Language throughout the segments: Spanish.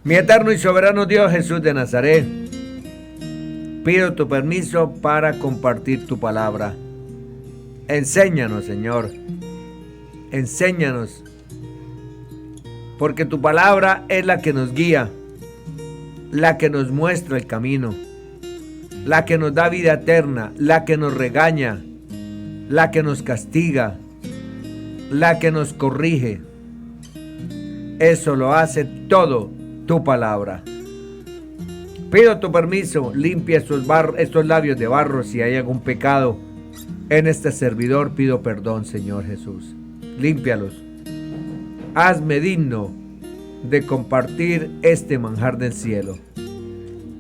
Mi eterno y soberano Dios Jesús de Nazaret, pido tu permiso para compartir tu palabra. Enséñanos, Señor. Enséñanos. Porque tu palabra es la que nos guía, la que nos muestra el camino, la que nos da vida eterna, la que nos regaña, la que nos castiga, la que nos corrige. Eso lo hace todo tu palabra. Pido tu permiso, limpia estos labios de barro. Si hay algún pecado en este servidor, pido perdón, Señor Jesús. Límpialos. Hazme digno de compartir este manjar del cielo.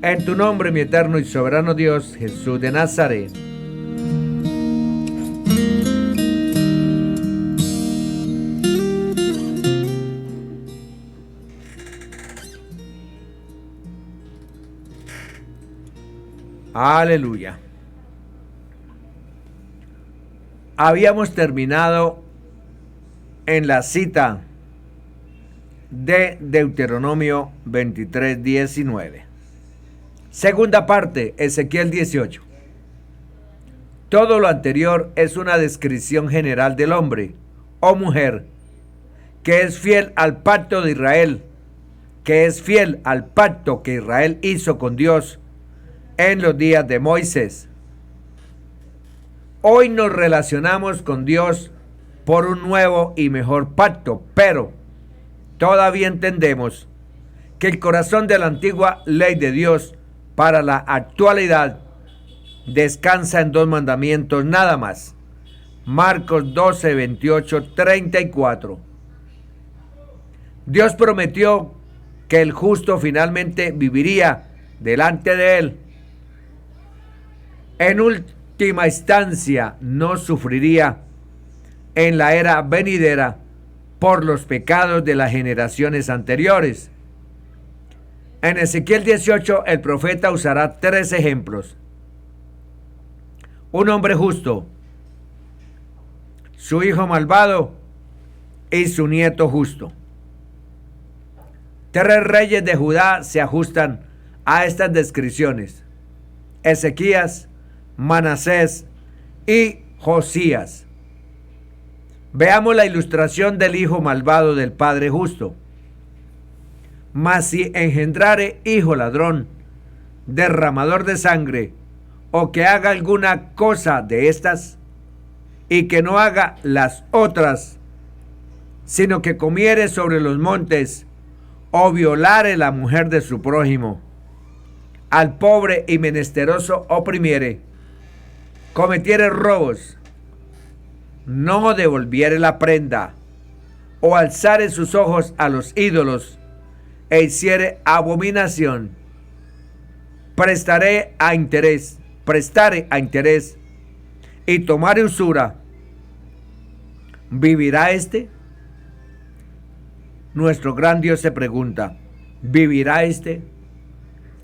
En tu nombre, mi eterno y soberano Dios, Jesús de Nazaret. Aleluya. Habíamos terminado en la cita de Deuteronomio 23:19. Segunda parte, Ezequiel 18. Todo lo anterior es una descripción general del hombre o mujer que es fiel al pacto de Israel, que es fiel al pacto que Israel hizo con Dios en los días de Moisés. Hoy nos relacionamos con Dios por un nuevo y mejor pacto, pero todavía entendemos que el corazón de la antigua ley de Dios para la actualidad descansa en dos mandamientos nada más. Marcos 12, 28, 34. Dios prometió que el justo finalmente viviría delante de él. En última instancia, no sufriría en la era venidera por los pecados de las generaciones anteriores. En Ezequiel 18, el profeta usará 3 ejemplos. Un hombre justo, su hijo malvado y su nieto justo. 3 reyes de Judá se ajustan a estas descripciones: Ezequías, Manasés y Josías. Veamos la ilustración del hijo malvado del padre justo. Mas si engendrare hijo ladrón, derramador de sangre, o que haga alguna cosa de estas, y que no haga las otras, sino que comiere sobre los montes, o violare la mujer de su prójimo, al pobre y menesteroso oprimiere, cometiere robos, no devolviere la prenda, o alzare sus ojos a los ídolos, e hiciere abominación, prestare a interés, y tomare usura, ¿vivirá este? Nuestro gran Dios se pregunta, ¿vivirá este?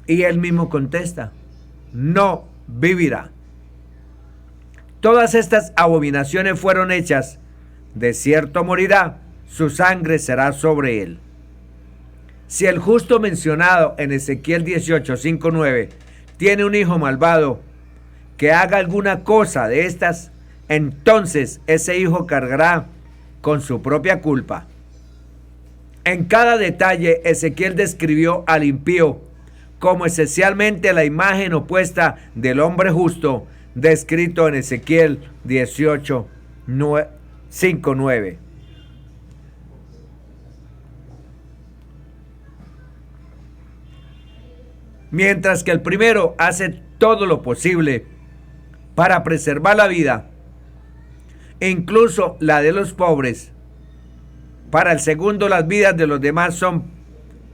Y él mismo contesta, no vivirá. Todas estas abominaciones fueron hechas, de cierto morirá, su sangre será sobre él. Si el justo mencionado en Ezequiel 18, 5, 9 tiene un hijo malvado que haga alguna cosa de estas, entonces ese hijo cargará con su propia culpa. En cada detalle, Ezequiel describió al impío como esencialmente la imagen opuesta del hombre justo, descrito en Ezequiel 18, 5, 9. Mientras que el primero hace todo lo posible para preservar la vida, incluso la de los pobres, para el segundo las vidas de los demás son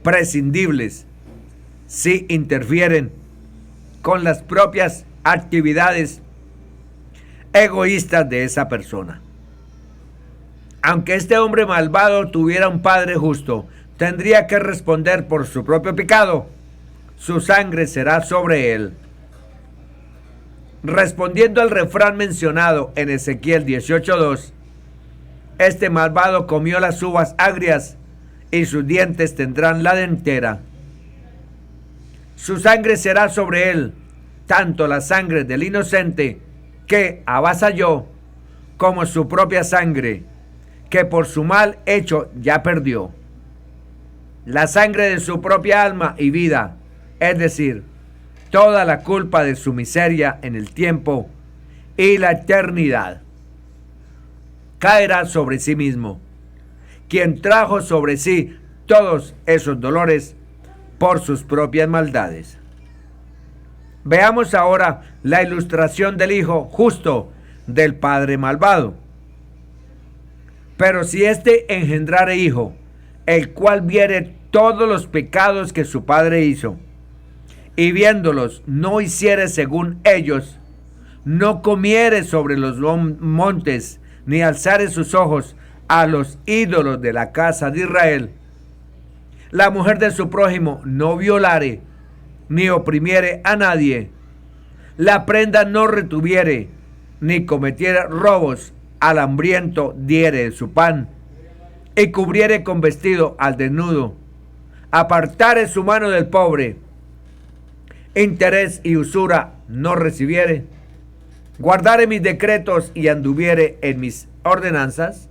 prescindibles si interfieren con las propias actividades egoístas de esa persona. Aunque este hombre malvado tuviera un padre justo, tendría que responder por su propio pecado. Su sangre será sobre él. Respondiendo al refrán mencionado en Ezequiel 18:2, este malvado comió las uvas agrias y sus dientes tendrán la dentera. su sangre será sobre él, tanto la sangre del inocente que avasalló, como su propia sangre, que por su mal hecho ya perdió. La sangre de su propia alma y vida, es decir, toda la culpa de su miseria en el tiempo y la eternidad, caerá sobre sí mismo, quien trajo sobre sí todos esos dolores por sus propias maldades. Veamos ahora la ilustración del hijo justo del padre malvado. Pero si éste engendrare hijo, el cual viere todos los pecados que su padre hizo, y viéndolos no hiciere según ellos, no comiere sobre los montes, ni alzare sus ojos a los ídolos de la casa de Israel, la mujer de su prójimo no violare, ni oprimiere a nadie, la prenda no retuviere, ni cometiere robos, al hambriento diere su pan, y cubriere con vestido al desnudo, apartare su mano del pobre, interés y usura no recibiere, guardare mis decretos y anduviere en mis ordenanzas,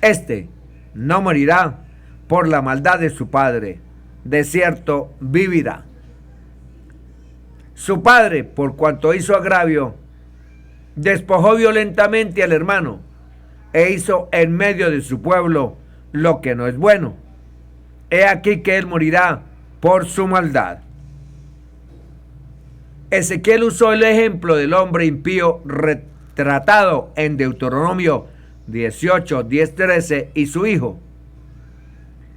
este no morirá por la maldad de su padre, de cierto vivirá. Su padre, por cuanto hizo agravio, despojó violentamente al hermano, e hizo en medio de su pueblo lo que no es bueno. He aquí que él morirá por su maldad. Ezequiel usó el ejemplo del hombre impío retratado en Deuteronomio 18, 10, 13 y su hijo.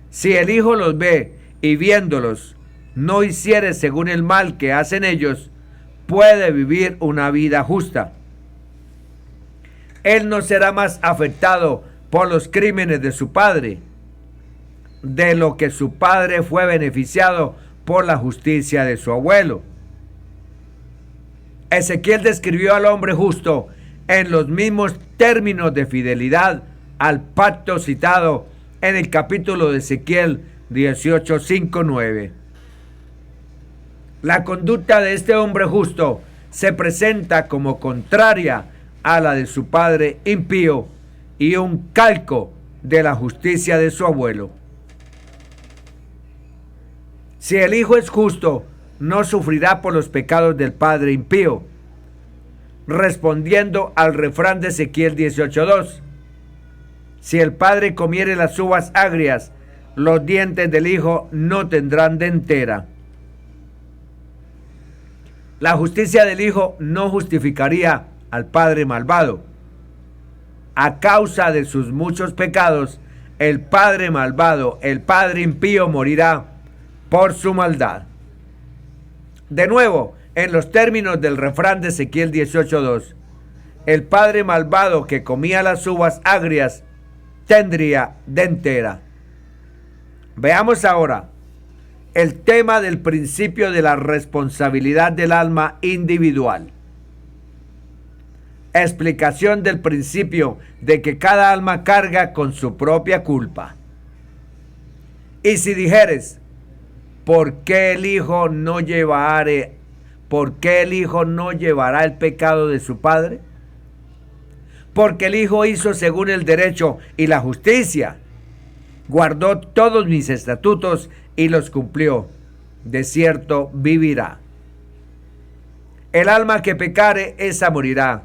Si el hijo los ve y viéndolos no hiciere según el mal que hacen ellos, puede vivir una vida justa. Él no será más afectado por los crímenes de su padre, de lo que su padre fue beneficiado por la justicia de su abuelo. Ezequiel describió al hombre justo en los mismos términos de fidelidad al pacto citado en el capítulo de Ezequiel 18, 5, 9. La conducta de este hombre justo se presenta como contraria a la de su padre impío y un calco de la justicia de su abuelo. Si el hijo es justo, no sufrirá por los pecados del padre impío, respondiendo al refrán de Ezequiel 18:2. Si el padre comiere las uvas agrias, los dientes del hijo no tendrán dentera. La justicia del hijo no justificaría al padre malvado. A causa de sus muchos pecados, el padre malvado, el padre impío, morirá por su maldad. De nuevo, en los términos del refrán de Ezequiel 18:2, el padre malvado que comía las uvas agrias tendría dentera. Veamos ahora el tema del principio de la responsabilidad del alma individual. Explicación del principio de que cada alma carga con su propia culpa. Y si dijeres, ¿por qué el hijo no llevará el pecado de su padre? Porque el hijo hizo según el derecho y la justicia, guardó todos mis estatutos y los cumplió, de cierto vivirá. El alma que pecare, esa morirá.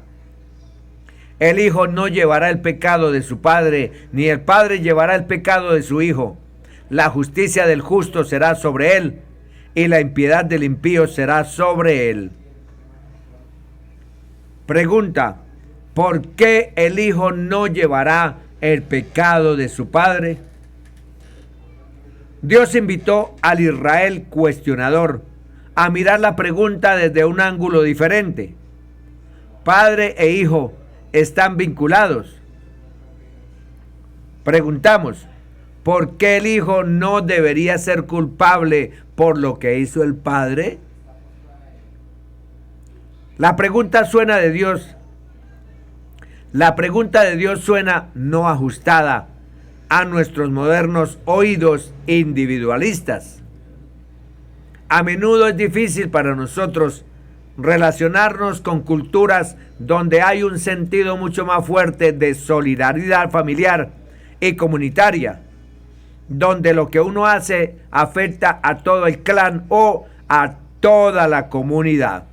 El hijo no llevará el pecado de su padre, ni el padre llevará el pecado de su hijo. La justicia del justo será sobre él, y la impiedad del impío será sobre él. Pregunta: ¿por qué el hijo no llevará el pecado de su padre? Dios invitó al Israel cuestionador a mirar la pregunta desde un ángulo diferente. Padre e hijo están vinculados. Preguntamos: ¿por qué el hijo no debería ser culpable por lo que hizo el padre? La pregunta suena de Dios. La pregunta de Dios suena no ajustada a nuestros modernos oídos individualistas. A menudo es difícil para nosotros relacionarnos con culturas donde hay un sentido mucho más fuerte de solidaridad familiar y comunitaria, donde lo que uno hace afecta a todo el clan o a toda la comunidad.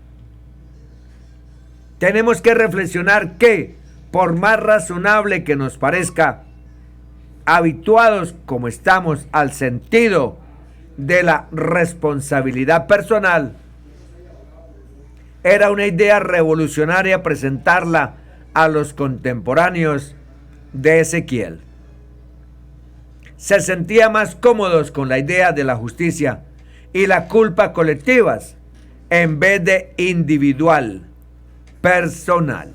Tenemos que reflexionar que, por más razonable que nos parezca, habituados como estamos al sentido de la responsabilidad personal, era una idea revolucionaria presentarla a los contemporáneos de Ezequiel. Se sentían más cómodos con la idea de la justicia y la culpa colectivas en vez de individual, personal.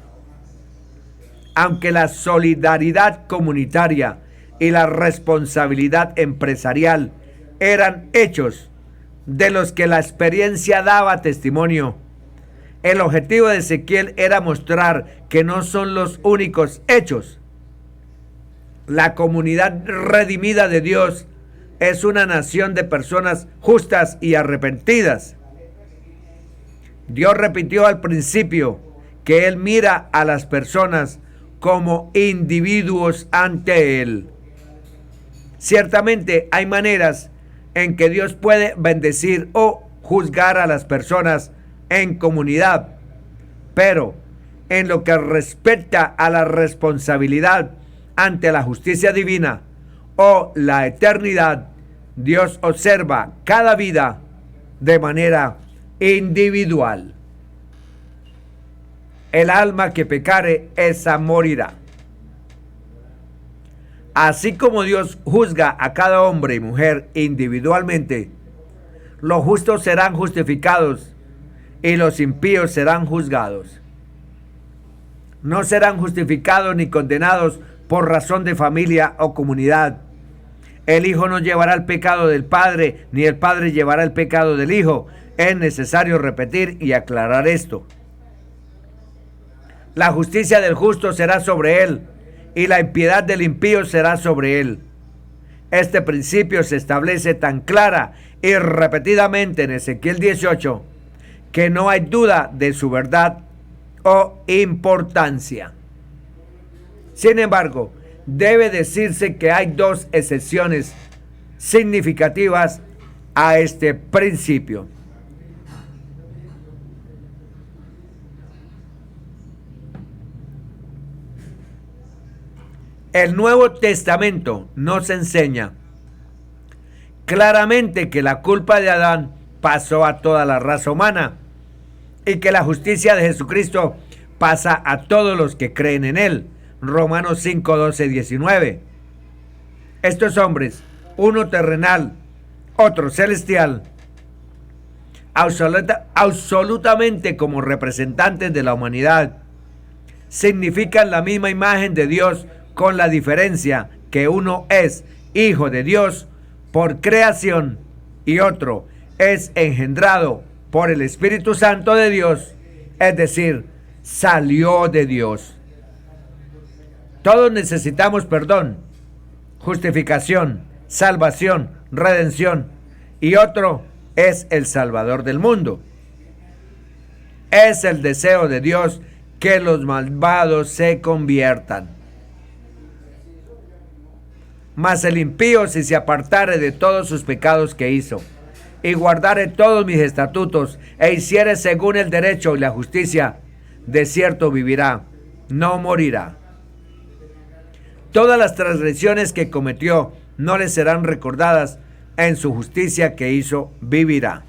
Aunque la solidaridad comunitaria y la responsabilidad empresarial eran hechos de los que la experiencia daba testimonio, el objetivo de Ezequiel era mostrar que no son los únicos hechos. La comunidad redimida de Dios es una nación de personas justas y arrepentidas. Dios repitió al principio que Él mira a las personas como individuos ante Él. Ciertamente hay maneras en que Dios puede bendecir o juzgar a las personas en comunidad, pero en lo que respecta a la responsabilidad ante la justicia divina o la eternidad, Dios observa cada vida de manera individual. El alma que pecare, esa morirá. Así como Dios juzga a cada hombre y mujer individualmente, los justos serán justificados y los impíos serán juzgados. No serán justificados ni condenados por razón de familia o comunidad. El Hijo no llevará el pecado del Padre, ni el Padre llevará el pecado del Hijo. Es necesario repetir y aclarar esto. La justicia del justo será sobre él, y la impiedad del impío será sobre él. Este principio se establece tan clara y repetidamente en Ezequiel 18 que no hay duda de su verdad o importancia. Sin embargo, debe decirse que hay dos excepciones significativas a este principio. El Nuevo Testamento nos enseña claramente que la culpa de Adán pasó a toda la raza humana y que la justicia de Jesucristo pasa a todos los que creen en Él. Romanos 5, 12, 19. Estos hombres, uno terrenal, otro celestial, absolutamente como representantes de la humanidad, significan la misma imagen de Dios, con la diferencia que uno es hijo de Dios por creación y otro es engendrado por el Espíritu Santo de Dios, es decir, salió de Dios. Todos necesitamos perdón, justificación, salvación, redención, y otro es el Salvador del mundo. Es el deseo de Dios que los malvados se conviertan. Mas el impío, si se apartare de todos sus pecados que hizo, y guardare todos mis estatutos, e hiciere según el derecho y la justicia, de cierto vivirá, no morirá. Todas las transgresiones que cometió no le serán recordadas, en su justicia que hizo vivirá.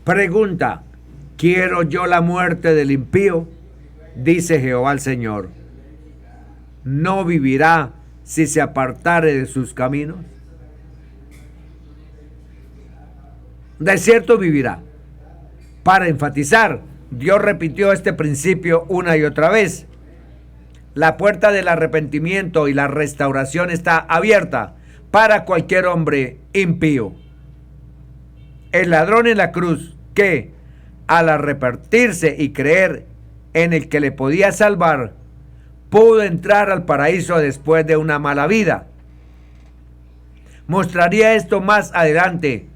Pregunta: ¿quiero yo la muerte del impío? Dice Jehová el Señor. ¿No vivirá si se apartare de sus caminos? De cierto vivirá. Para enfatizar, Dios repitió este principio una y otra vez. La puerta del arrepentimiento y la restauración está abierta para cualquier hombre impío. El ladrón en la cruz, que al arrepentirse y creer en el que le podía salvar, pudo entrar al paraíso después de una mala vida. Mostraría esto más adelante.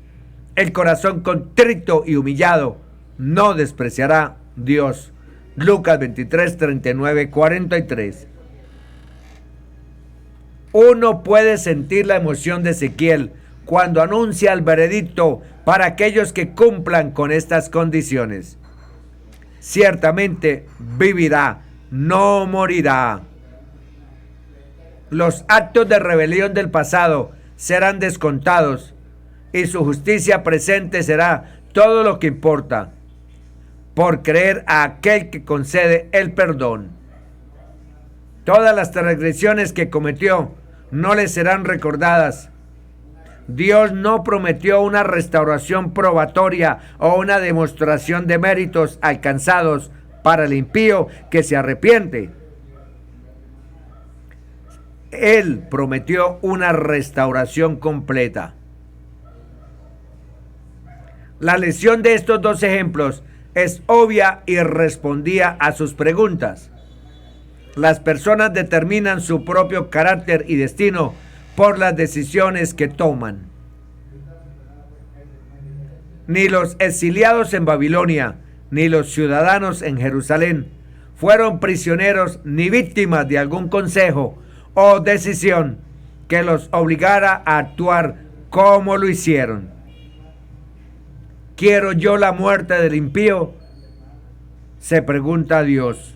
El corazón contrito y humillado no despreciará Dios. Lucas 23, 39, 43. Uno puede sentir la emoción de Ezequiel cuando anuncia el veredicto para aquellos que cumplan con estas condiciones. Ciertamente vivirá, no morirá. Los actos de rebelión del pasado serán descontados y su justicia presente será todo lo que importa, por creer a aquel que concede el perdón. Todas las transgresiones que cometió no le serán recordadas. Dios no prometió una restauración probatoria o una demostración de méritos alcanzados para el impío que se arrepiente. Él prometió una restauración completa. La lección de estos dos ejemplos es obvia y respondía a sus preguntas. Las personas determinan su propio carácter y destino por las decisiones que toman. Ni los exiliados en Babilonia, ni los ciudadanos en Jerusalén fueron prisioneros ni víctimas de algún consejo o decisión que los obligara a actuar como lo hicieron. ¿Quiero yo la muerte del impío?, se pregunta Dios.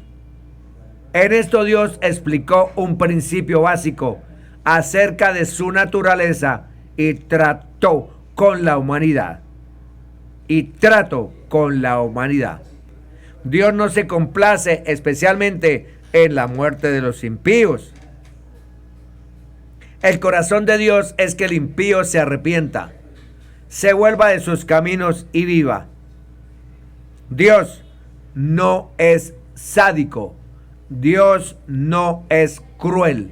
En esto Dios explicó un principio básico acerca de su naturaleza y trató con la humanidad. Dios no se complace especialmente en la muerte de los impíos. El corazón de Dios es que el impío se arrepienta, se vuelva de sus caminos y viva. Dios no es sádico, Dios no es cruel,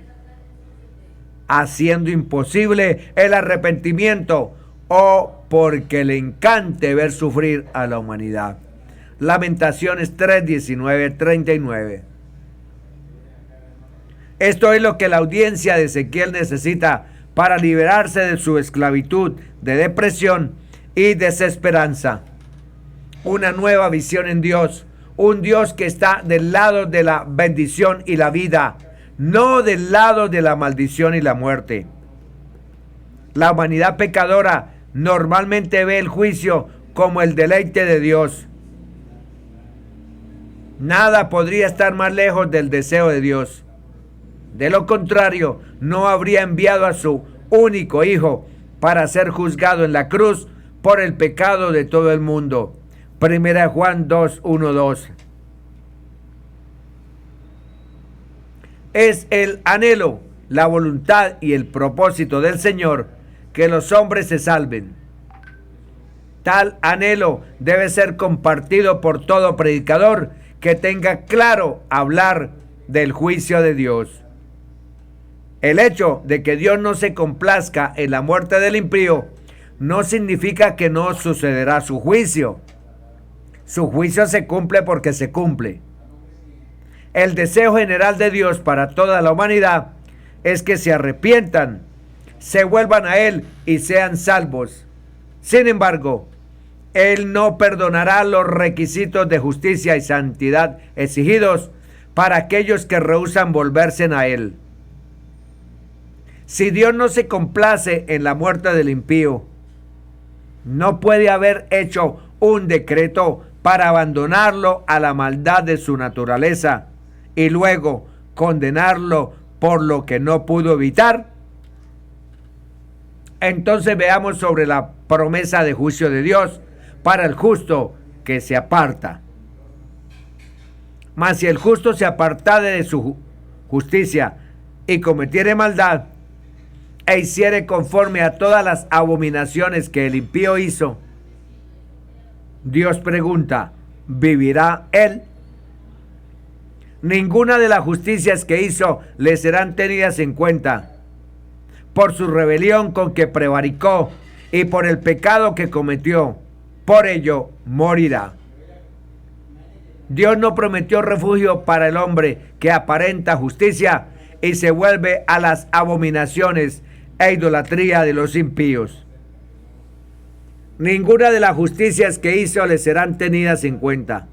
haciendo imposible el arrepentimiento o porque le encante ver sufrir a la humanidad. Lamentaciones 3, 19, 39. Esto es lo que la audiencia de Ezequiel necesita para liberarse de su esclavitud, de depresión y desesperanza. Una nueva visión en Dios, un Dios que está del lado de la bendición y la vida, no del lado de la maldición y la muerte. La humanidad pecadora normalmente ve el juicio como el deleite de Dios. Nada podría estar más lejos del deseo de Dios. De lo contrario, no habría enviado a su único Hijo para ser juzgado en la cruz por el pecado de todo el mundo. 1 Juan 2, 1, 2. Es el anhelo, la voluntad y el propósito del Señor que los hombres se salven. Tal anhelo debe ser compartido por todo predicador que tenga claro hablar del juicio de Dios. El hecho de que Dios no se complazca en la muerte del impío no significa que no sucederá su juicio. Su juicio se cumple porque se cumple. El deseo general de Dios para toda la humanidad es que se arrepientan, se vuelvan a Él y sean salvos. Sin embargo, Él no perdonará los requisitos de justicia y santidad exigidos para aquellos que rehúsan volverse a Él. Si Dios no se complace en la muerte del impío, no puede haber hecho un decreto para abandonarlo a la maldad de su naturaleza y luego condenarlo por lo que no pudo evitar. Entonces veamos sobre la promesa de juicio de Dios para el justo que se aparta. Mas si el justo se apartare de su justicia y cometiere maldad, e hiciere conforme a todas las abominaciones que el impío hizo, Dios pregunta, ¿vivirá él? Ninguna de las justicias que hizo le serán tenidas en cuenta. Por su rebelión con que prevaricó y por el pecado que cometió, por ello morirá. Dios no prometió refugio para el hombre que aparenta justicia y se vuelve a las abominaciones e idolatría de los impíos. Ninguna de las justicias que hizo le serán tenidas en cuenta.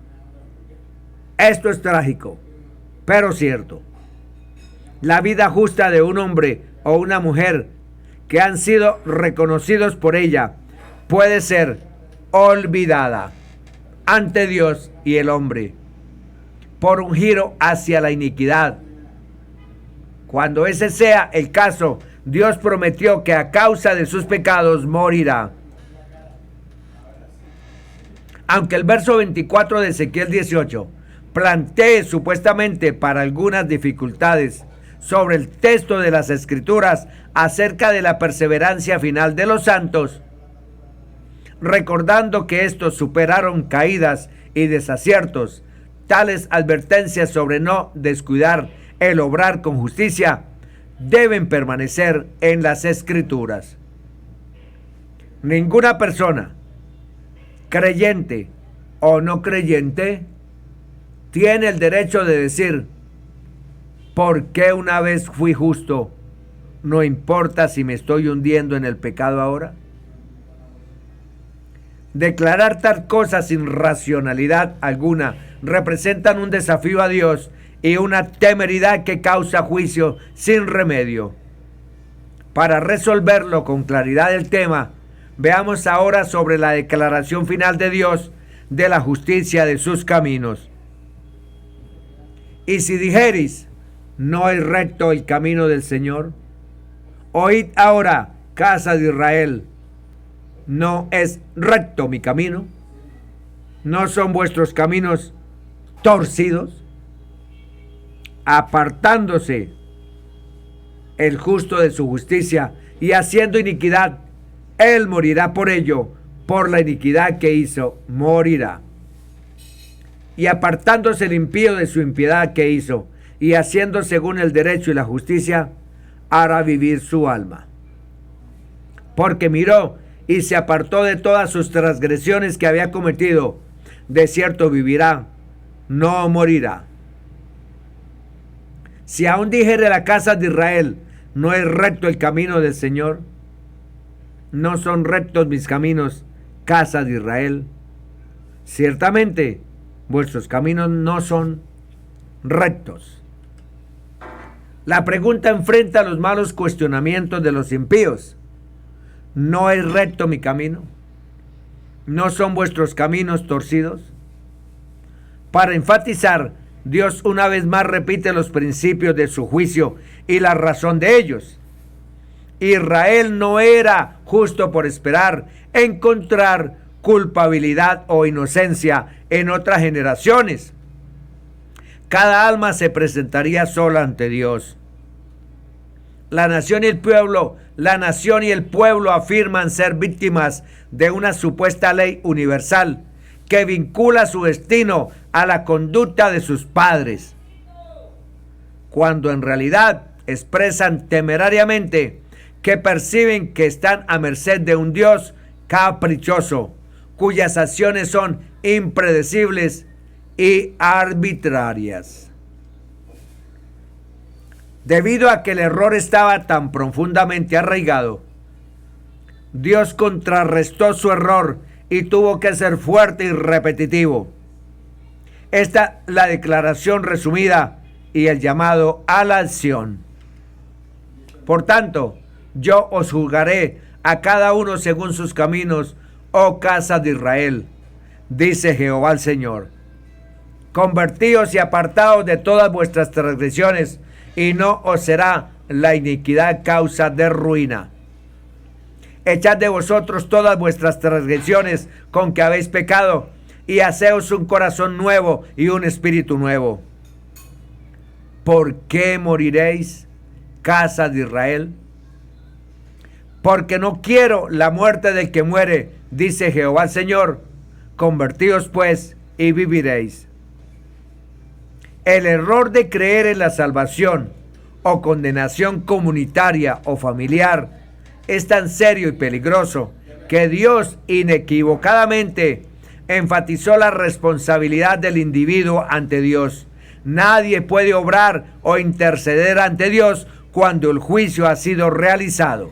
Esto es trágico, pero cierto. La vida justa de un hombre o una mujer que han sido reconocidos por ella puede ser olvidada ante Dios y el hombre por un giro hacia la iniquidad. Cuando ese sea el caso, Dios prometió que a causa de sus pecados morirá. Aunque el verso 24 de Ezequiel 18 plantee supuestamente para algunas dificultades sobre el texto de las Escrituras acerca de la perseverancia final de los santos, recordando que estos superaron caídas y desaciertos, tales advertencias sobre no descuidar el obrar con justicia deben permanecer en las Escrituras. Ninguna persona, creyente o no creyente, tiene el derecho de decir: ¿por qué una vez fui justo? No importa si me estoy hundiendo en el pecado ahora. Declarar tal cosa sin racionalidad alguna representan un desafío a Dios y una temeridad que causa juicio sin remedio. Para resolverlo con claridad el tema, veamos ahora sobre la declaración final de Dios de la justicia de sus caminos. Y si dijereis: ¿no es recto el camino del Señor? Oíd ahora, casa de Israel, ¿no es recto mi camino? ¿No son vuestros caminos torcidos? Apartándose el justo de su justicia y haciendo iniquidad, él morirá por ello, por la iniquidad que hizo, morirá. Y apartándose el impío de su impiedad que hizo, y haciendo según el derecho y la justicia, hará vivir su alma. Porque miró y se apartó de todas sus transgresiones que había cometido, de cierto vivirá, no morirá. Si aún dijere la casa de Israel: ¿no es recto el camino del Señor? ¿No son rectos mis caminos, casa de Israel? Ciertamente, vuestros caminos no son rectos. La pregunta enfrenta los malos cuestionamientos de los impíos. ¿No es recto mi camino? ¿No son vuestros caminos torcidos? Para enfatizar, Dios una vez más repite los principios de su juicio y la razón de ellos. Israel no era justo por esperar encontrar culpabilidad o inocencia en otras generaciones. Cada alma se presentaría sola ante Dios. La nación y el pueblo afirman ser víctimas de una supuesta ley universal que vincula su destino a la conducta de sus padres, cuando en realidad expresan temerariamente que perciben que están a merced de un Dios caprichoso, cuyas acciones son impredecibles y arbitrarias. Debido a que el error estaba tan profundamente arraigado, Dios contrarrestó su error y tuvo que ser fuerte y repetitivo. Esta es la declaración resumida y el llamado a la acción. Por tanto, yo os juzgaré a cada uno según sus caminos, oh casa de Israel, dice Jehová el Señor. Convertíos y apartaos de todas vuestras transgresiones, y no os será la iniquidad causa de ruina. Echad de vosotros todas vuestras transgresiones con que habéis pecado, y haceos un corazón nuevo y un espíritu nuevo. ¿Por qué moriréis, casa de Israel? Porque no quiero la muerte del que muere, dice Jehová el Señor. Convertíos pues y viviréis. El error de creer en la salvación o condenación comunitaria o familiar es tan serio y peligroso que Dios inequivocadamente enfatizó la responsabilidad del individuo ante Dios. Nadie puede obrar o interceder ante Dios cuando el juicio ha sido realizado.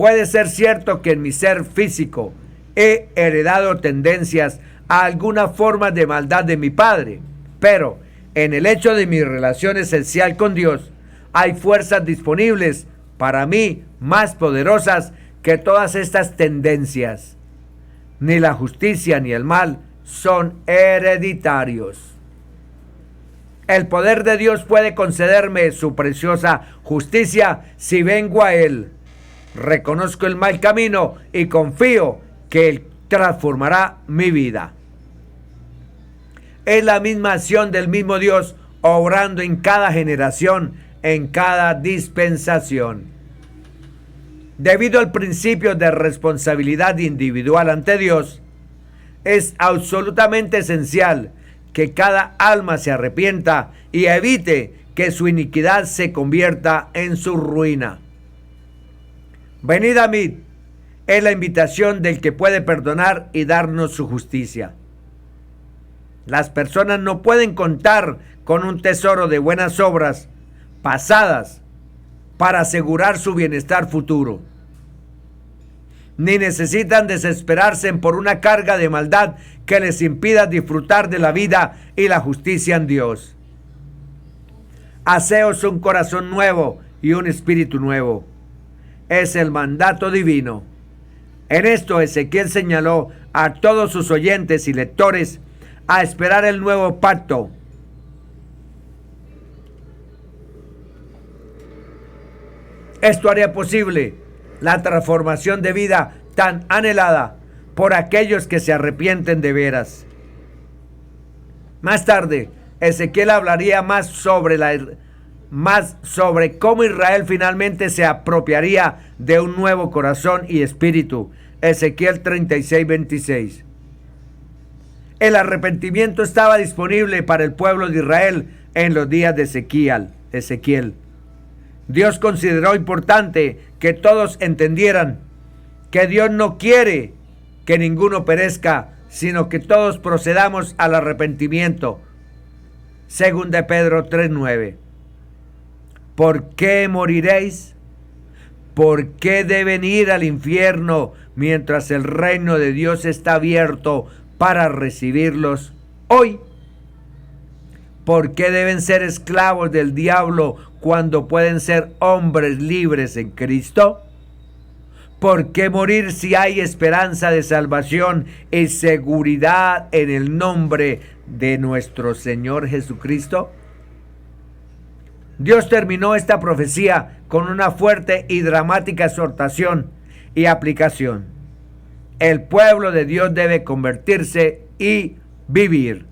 Puede ser cierto que en mi ser físico he heredado tendencias a alguna forma de maldad de mi padre, pero en el hecho de mi relación esencial con Dios hay fuerzas disponibles para mí más poderosas que todas estas tendencias. Ni la justicia ni el mal son hereditarios. El poder de Dios puede concederme su preciosa justicia si vengo a Él. Reconozco el mal camino y confío que Él transformará mi vida. Es la misma acción del mismo Dios obrando en cada generación, en cada dispensación. Debido al principio de responsabilidad individual ante Dios, es absolutamente esencial que cada alma se arrepienta y evite que su iniquidad se convierta en su ruina. Venid a mí es la invitación del que puede perdonar y darnos su justicia. Las personas no pueden contar con un tesoro de buenas obras pasadas para asegurar su bienestar futuro, ni necesitan desesperarse por una carga de maldad que les impida disfrutar de la vida y la justicia en Dios. Haceos un corazón nuevo y un espíritu nuevo. Es el mandato divino. En esto Ezequiel señaló a todos sus oyentes y lectores a esperar el nuevo pacto. Esto haría posible la transformación de vida tan anhelada por aquellos que se arrepienten de veras. Más tarde, Ezequiel hablaría más sobre cómo Israel finalmente se apropiaría de un nuevo corazón y espíritu. Ezequiel 36:26. El arrepentimiento estaba disponible para el pueblo de Israel en los días de Ezequiel. Dios consideró importante que todos entendieran que Dios no quiere que ninguno perezca, sino que todos procedamos al arrepentimiento. Según de Pedro 3:9. ¿Por qué moriréis? ¿Por qué deben ir al infierno mientras el reino de Dios está abierto para recibirlos hoy? ¿Por qué deben ser esclavos del diablo cuando pueden ser hombres libres en Cristo? ¿Por qué morir si hay esperanza de salvación y seguridad en el nombre de nuestro Señor Jesucristo? Dios terminó esta profecía con una fuerte y dramática exhortación y aplicación. El pueblo de Dios debe convertirse y vivir.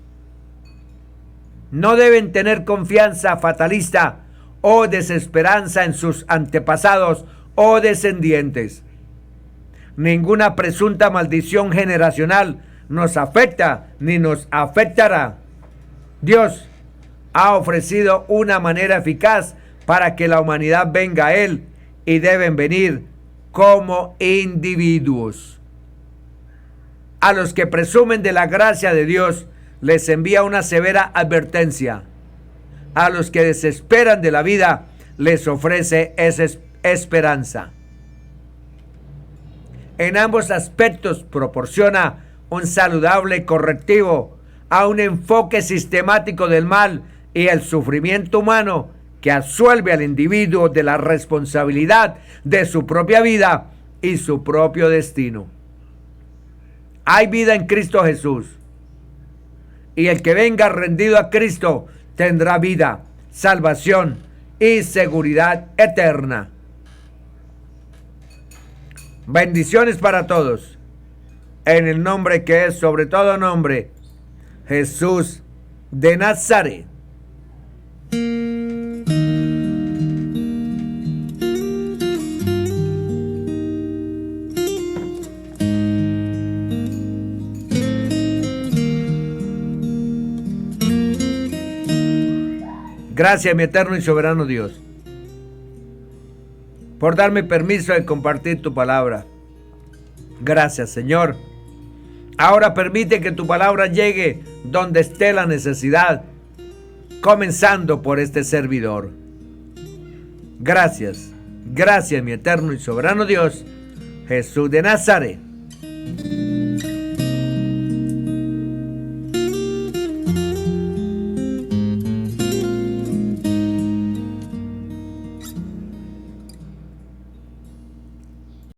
No deben tener confianza fatalista o desesperanza en sus antepasados o descendientes. Ninguna presunta maldición generacional nos afecta ni nos afectará. Dios ha ofrecido una manera eficaz para que la humanidad venga a Él y deben venir como individuos. A los que presumen de la gracia de Dios les envía una severa advertencia. A los que desesperan de la vida les ofrece esa esperanza. En ambos aspectos proporciona un saludable correctivo a un enfoque sistemático del mal y el sufrimiento humano que absuelve al individuo de la responsabilidad de su propia vida y su propio destino. Hay vida en Cristo Jesús, y el que venga rendido a Cristo tendrá vida, salvación y seguridad eterna. Bendiciones para todos, en el nombre que es sobre todo nombre, Jesús de Nazaret. Gracias, mi eterno y soberano Dios, por darme permiso de compartir tu palabra. Gracias, Señor. Ahora permite que tu palabra llegue donde esté la necesidad, comenzando por este servidor. Gracias, mi eterno y soberano Dios. Jesús de Nazaret.